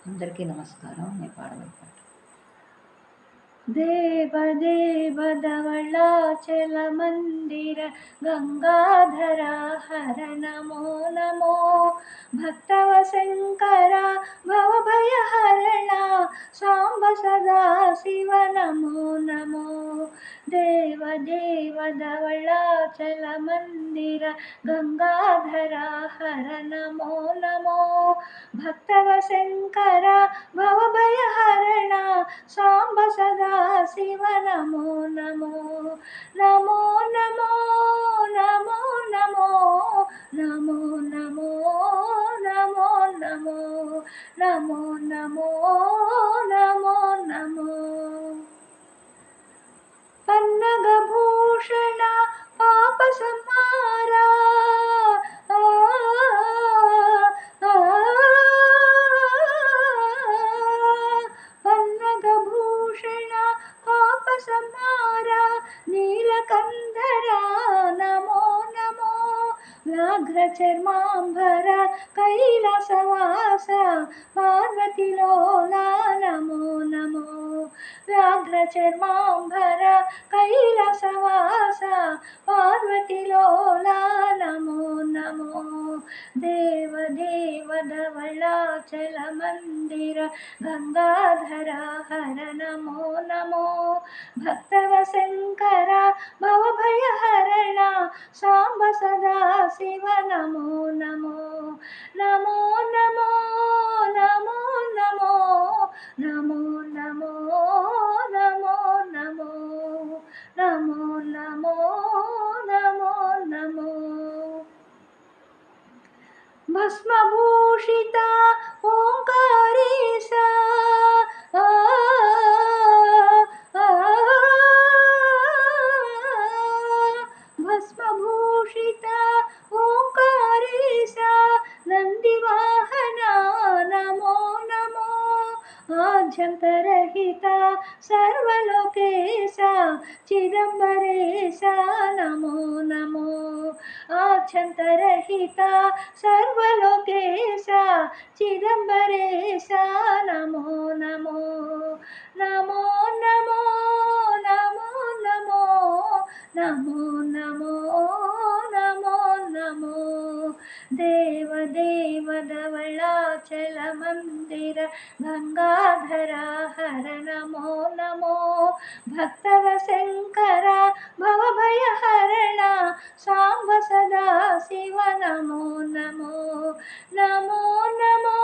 అందరికీ నమస్కారం. నేను పాడబోయే పాట. దేవదేవ ధవళాచల మందిర గంగాధర హర నమో నమో భక్తవ శంకర భవభయహరణ సాంబ సదా శివ నమో నమో దేవదేవ ధవళాచల మందిర గంగాధర హర నమో నమో భక్తవ శంకర భవభయహరణ సాంబ సదా శివ నమో నమో నమో నమో నమో నమో నమో నమో నమో నమో నమో నమో నమో నమో పన్నగభూషణ పాప సంహారా పన్నగభూషణ పాప సంహారా నీలకంధరా నమో నమో వ్యాఘ్రచర్మాంబర కైలాసవాస పార్వతిలోలా నమో నమో వ్యాఘ్రచర్మాంబర కైలాసవాస పార్వతిలోలా నమో నమో దేవదేవ ధవళాచల మందిర గంగాధర హర నమో నమో భక్తవ శంకర భవభయహరణ సాంబ సదా శివ నమో నమో నమో నమో నమో నమో నమో నమో నమో నమో నమో నమో నమో నమో భస్మభూషిత ఓంకారేశ భస్మభూషిత ఓంకారేశ నందివాహన నమో నమో ఆద్యంతరహిత సర్వలోకేశ చిదంబరేశ నమో నమో ఆద్యంతరహిత సర్వలోకేశ చిదంబరేశ నమో నమో నమో నమో నమో నమో నమో నమో నమో నమో దేవదేవ ధవళాచల మందిర గంగాధర హర నమో నమో భక్తవ శంకర భవభయహరణ సాంబ సదా శివ నమో నమో నమో నమో